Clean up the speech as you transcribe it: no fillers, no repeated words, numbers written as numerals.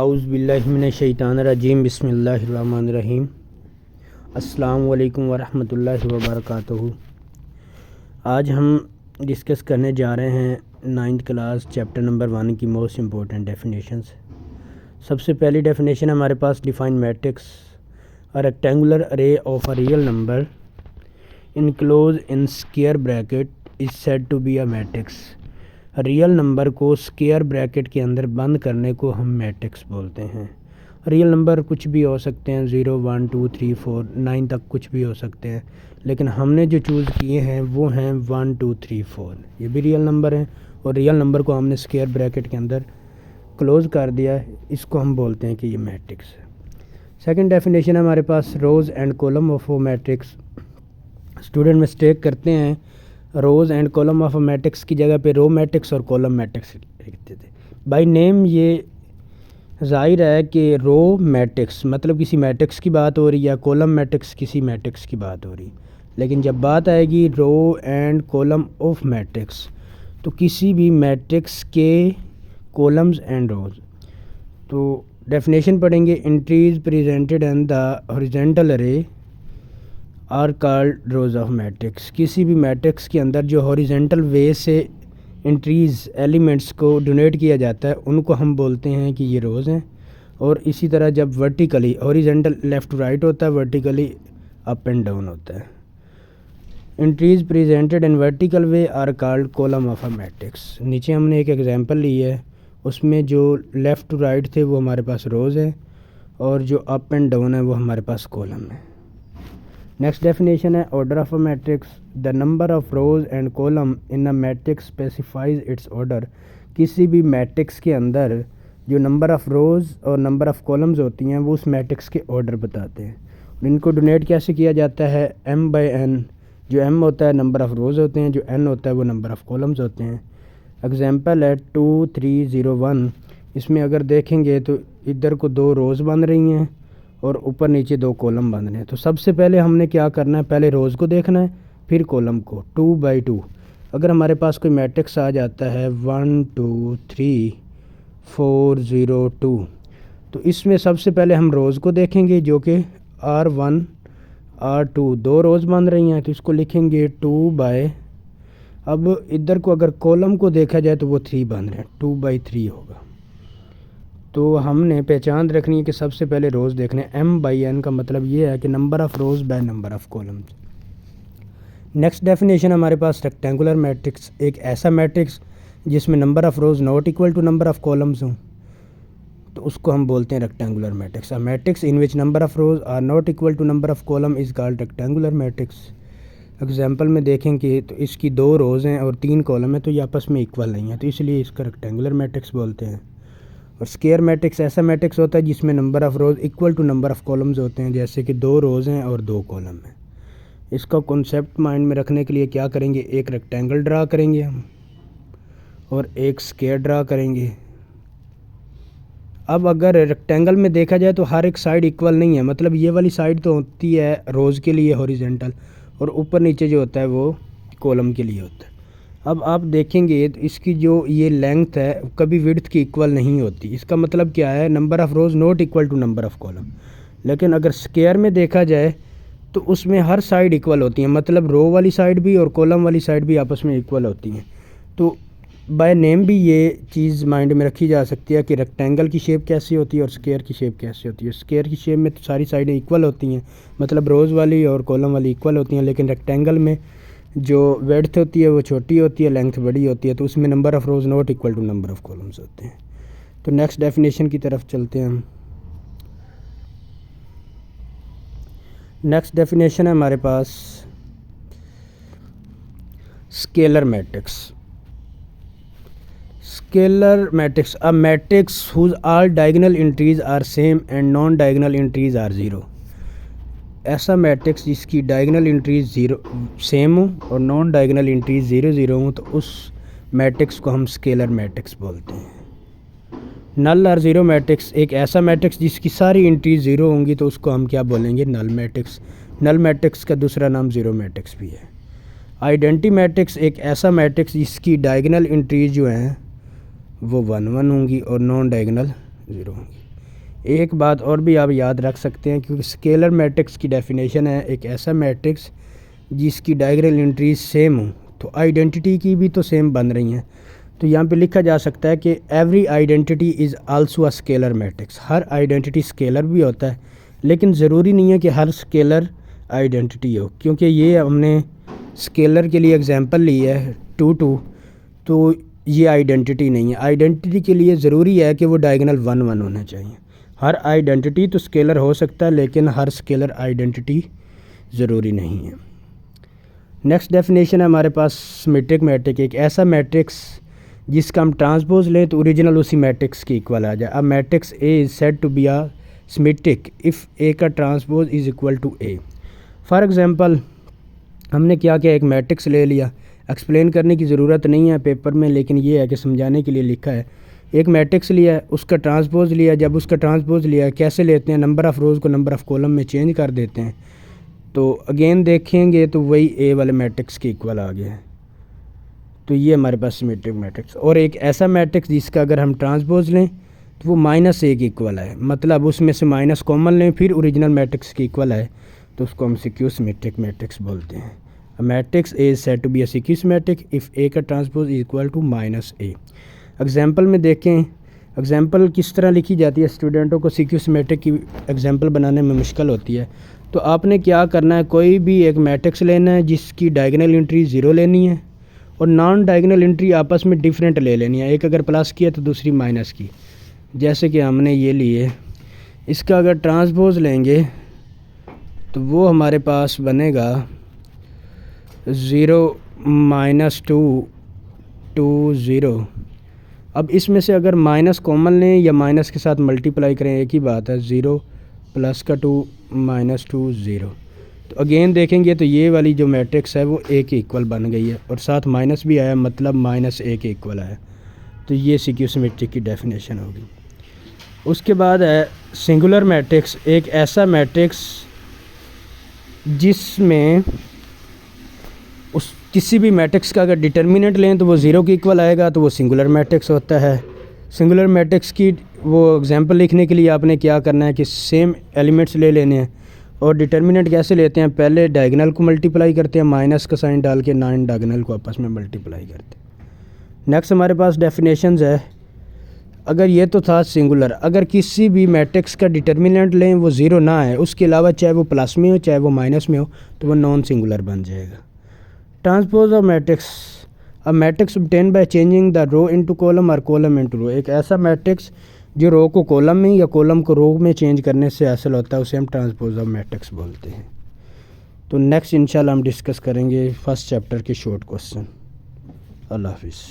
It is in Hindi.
औज़ु बिल्लाहि मिनश शैतानिर रजीम बिस्मिल्लाहिर रहमानिर रहीम। अस्सलामु अलैकुम वरहमतुल्लाहि वबरकातुहू। आज हम डिस्कस करने जा रहे हैं 9th क्लास चैप्टर नंबर 1 की मोस्ट इम्पोर्टेंट डेफिनेशंस। सबसे पहली डेफिनेशन हमारे पास define matrix a rectangular array of a real number enclose in square bracket is said to be a matrix. Real number को स्क्वायर ब्रैकेट के अंदर बंद करने को हम मैट्रिक्स बोलते हैं। रियल नंबर कुछ भी हो सकते हैं, 0 1 2 3 4 9 तक कुछ भी हो सकते हैं, लेकिन हमने जो चूज़ किए हैं वो हैं 1 2 3 4। ये भी रियल नंबर हैं और रियल नंबर को हमने स्क्वायर ब्रैकेट के अंदर क्लोज़ कर दिया है, इसको हम बोलते हैं कि ये मैट्रिक्स है। सेकंड डेफिनेशन है हमारे पास rows and column of a matrix. Student mistake करते हैं, rows and column of matrix की जगह पे रो मैट्रिक्स और कॉलम मैट्रिक्स लिखते थे। बाय नेम ये ज़ाहिर है कि रो मैट्रिक्स मतलब किसी मैट्रिक्स की बात हो रही है या कॉलम मैट्रिक्स किसी मैट्रिक्स की बात हो रही है, लेकिन जब बात आएगी row and column of matrix तो किसी भी मैट्रिक्स के कॉलम्स एंड रोज़। तो डेफिनेशन पढ़ेंगे, entries presented in the horizontal array are called rows of matrix. किसी भी मैट्रिक्स के अंदर जो हॉरिजॉन्टल वे से एंट्रीज़ एलिमेंट्स को डोनेट किया जाता है उनको हम बोलते हैं कि ये रोज़ हैं। और इसी तरह जब vertically horizontal left to right होता है, वर्टिकली अप एंड डाउन होता है। Entries presented in vertical way are called column of a matrix. नीचे हमने एक एग्जांपल ली है, उसमें जो लेफ़्ट टू राइट थे वो हमारे पास रोज़ हैं और जो अप एंड डाउन है वो हमारे पास कॉलम है। नेक्स्ट डेफिनेशन है order of a matrix. The number of rose and column in a matrix specifies it's order. किसी भी मैट्रिक्स के अंदर जो नंबर ऑफ रोज़ और नंबर ऑफ कॉलम्स होती हैं वो उस मैट्रिक्स के ऑर्डर बताते हैं। और इनको डोनेट कैसे किया जाता है, m/n। जो m होता है नंबर ऑफ रोज़ होते हैं, जो n होता है वो नंबर ऑफ कॉलम्स होते हैं। एग्जाम्पल है 2 3 0 1। इसमें अगर देखेंगे तो इधर को 2 रोज़ बन रही हैं और ऊपर नीचे 2 कॉलम बन रहे हैं। तो सबसे पहले हमने क्या करना है, पहले रोज़ को देखना है फिर कॉलम को। 2/2 अगर हमारे पास कोई मैट्रिक्स आ जाता है 1 2 3 4 0 2, तो इसमें सबसे पहले हम रोज़ को देखेंगे जो कि R1 R2 2 रोज़ बन रही हैं, तो इसको लिखेंगे 2/। अब इधर को अगर कॉलम को देखा जाए तो वो 3 बन रहे हैं, 2/3 होगा। तो हमने पहचान रखनी है कि सबसे पहले रोज़ देखने। m/n का मतलब ये है कि number of rows by number of columns. Next definition हमारे पास रेक्टेंगुलर मैट्रिक्स। एक ऐसा मैट्रिक्स जिसमें number of rows not equal to number of columns हों तो उसको हम बोलते हैं rectangular matrix. A matrix in which number of rows are not equal to number of column is called rectangular matrix. Example में देखेंगे तो इसकी 2 रोज़ हैं और 3 कॉलम है, तो ये आपस में इक्वल नहीं है, तो इसलिए इसका रेक्टेंगुलर मैट्रिक्स बोलते हैं। और स्क्वायर मैट्रिक्स ऐसा मैट्रिक्स होता है जिसमें number of rows equal to number of columns होते हैं, जैसे कि 2 रोज़ हैं और 2 कॉलम हैं। इसका कॉन्सेप्ट माइंड में रखने के लिए क्या करेंगे, एक रेक्टेंगल ड्रा करेंगे हम और एक स्क्वायर ड्रा करेंगे। अब अगर रेक्टेंगल में देखा जाए तो हर एक साइड इक्वल नहीं है, मतलब ये वाली साइड तो होती है रोज़ के लिए हॉरिजॉन्टल और ऊपर नीचे जो होता है वो कॉलम के लिए होता है। अब आप देखेंगे तो इसकी जो ये लेंथ है कभी विड्थ की इक्वल नहीं होती। इसका मतलब क्या है, number of rows not equal to number of column. लेकिन अगर स्क्वायर में देखा जाए तो उसमें हर साइड इक्वल होती हैं, मतलब रो वाली साइड भी और कॉलम वाली साइड भी आपस में इक्वल होती हैं। तो बाय नेम भी ये चीज़ माइंड में रखी जा सकती है कि रेक्टेंगल की शेप कैसी होती है और स्क्वायर की शेप कैसी होती है। स्क्वायर की शेप में तो सारी साइडें इक्वल होती हैं, मतलब रोज़ वाली और कॉलम वाली इक्वल होती हैं, लेकिन रेक्टेंगल में जो विड्थ होती है वो छोटी होती है, लेंथ बड़ी होती है, तो उसमें number of rows not equal to number of columns होते हैं। तो नेक्स्ट डेफिनेशन की तरफ चलते हैं हम। नेक्स्ट डेफिनेशन है हमारे पास scalar matrix. Scalar matrix a matrix whose all diagonal entries are same and non diagonal entries are 0। ऐसा मैट्रिक्स जिसकी डायगोनल एंट्रीज 0 सेम हो और नॉन डायगोनल एंट्रीज 0 0 हो तो उस मैट्रिक्स को हम स्केलर मैट्रिक्स बोलते हैं। नल और ज़ीरो मैट्रिक्स एक ऐसा मैट्रिक्स जिसकी सारी एंट्रीज 0 होंगी तो उसको हम क्या बोलेंगे, नल मैट्रिक्स। नल मैट्रिक्स का दूसरा नाम ज़ीरो मैट्रिक्स भी है। आइडेंटिटी मैट्रिक्स एक ऐसा मैट्रिक्स जिसकी डायगोनल एंट्रीज जो हैं वो 1 1 होंगी और नॉन डायगोनल 0 होंगी। एक बात और भी आप याद रख सकते हैं, क्योंकि स्केलर मैट्रिक्स की डेफिनेशन है एक ऐसा मैट्रिक्स जिसकी डायगोनल एंट्रीज सेम हो, तो आइडेंटिटी की भी तो सेम बन रही हैं। तो यहाँ पे लिखा जा सकता है कि every identity is also a scalar matrix. Her identity scalar भी होता है, लेकिन ज़रूरी नहीं है कि हर स्केलर आइडेंटिटी हो, क्योंकि ये हमने स्केलर के लिए एग्जांपल ली है 2 2, तो ये आइडेंटिटी नहीं है। आइडेंटिटी के लिए ज़रूरी है कि वो डायगोनल 1 1 होना चाहिए। हर आइडेंटिटी तो स्केलर हो सकता है, लेकिन हर स्केलर आइडेंटिटी ज़रूरी नहीं है। नेक्स्ट डेफिनेशन है हमारे पास सिमेट्रिक मैट्रिक्स, एक ऐसा मैट्रिक्स जिसका हम ट्रांसपोज लें तो ओरिजिनल उसी मैट्रिक्स की इक्वल आ जाए। अब matrix A is said to be a symmetric if A का transpose is equal to A. For example हमने क्या किया, एक मैट्रिक्स ले लिया। एक्सप्लेन करने की ज़रूरत नहीं है पेपर में, लेकिन ये है कि समझाने के लिए लिखा है। एक मैट्रिक्स लिया, उसका ट्रांसपोज लिया। जब उसका ट्रांसपोज लिया, कैसे लेते हैं, नंबर ऑफ़ रोज़ को नंबर ऑफ़ कॉलम में चेंज कर देते हैं। तो अगेन देखेंगे तो वही ए वाले मैट्रिक्स के इक्वल आ गया है। तो ये हमारे पास सिमेट्रिक मैट्रिक्स। और एक ऐसा मैट्रिक्स जिसका अगर हम ट्रांसपोज लें तो वो -a के इक्वल है, मतलब उसमें से माइनस कॉमन लें फिर ओरिजिनल मैट्रिक्स के इक्वल है, तो उसको हम सिक्यू सिमेट्रिक मैट्रिक्स बोलते हैं। Matrix A is said to be a skew symmetric if A का transpose is equal to -a। Example में देखें, एग्जाम्पल किस तरह लिखी जाती है। स्टूडेंटों को सिक्यू सिमेट्रिक की एग्जाम्पल बनाने में मुश्किल होती है, तो आपने क्या करना है, कोई भी एक मैट्रिक्स लेना है जिसकी डायगोनल एंट्री 0 लेनी है और नॉन डायगोनल एंट्री आपस में डिफरेंट ले लेनी है। एक अगर प्लस की है तो दूसरी माइनस की, जैसे कि हमने ये लिए। इसका अगर ट्रांसपोज लेंगे तो वो हमारे पास बनेगा 0 -2 2 0। अब इसमें से अगर माइनस कॉमन लें या माइनस के साथ मल्टीप्लाई करें, एक ही बात है। 0 प्लस का 2 -2 0। तो अगेन देखेंगे तो ये वाली जो मैट्रिक्स है वो ए के इक्वल बन गई है, और साथ माइनस भी आया, मतलब -a के इक्वल आया। तो ये सिक्यू सिमेट्रिक की डेफिनेशन होगी। उसके बाद है सिंगुलर मैट्रिक्स, एक ऐसा मैट्रिक्स जिसमें उस किसी भी मैट्रिक्स का अगर डिटर्मिनेंट लें तो वो 0 के इक्वल आएगा, तो वो सिंगुलर मैट्रिक्स होता है। सिंगुलर मैट्रिक्स की वो एग्जांपल लिखने के लिए आपने क्या करना है कि सेम एलिमेंट्स ले लेने हैं। और डिटर्मिनेंट कैसे लेते हैं, पहले डायगोनल को मल्टीप्लाई करते हैं, माइनस का साइन डाल के नॉन डायगोनल को आपस में मल्टीप्लाई करते हैं। नेक्स्ट हमारे पास डेफिनेशंस है। अगर ये तो था सिंगुलर, अगर किसी भी मैट्रिक्स का डिटर्मिनेंट लें वो 0 ना है, उसके अलावा चाहे वो प्लस में हो चाहे वो माइनस में हो, तो वो नॉन सिंगुलर बन जाएगा। Transpose of matrix, a matrix obtain by changing the row into column और कॉलम इनटू रो, एक ऐसा मैट्रिक्स जो रो को कॉलम में या कॉलम को रो में चेंज करने से हासिल होता है, उसे हम ट्रांसपोज ऑफ मैट्रिक्स बोलते हैं। तो नेक्स्ट इंशाल्लाह हम डिस्कस करेंगे फर्स्ट चैप्टर के शॉर्ट क्वेश्चन। अल्लाह हाफिज़।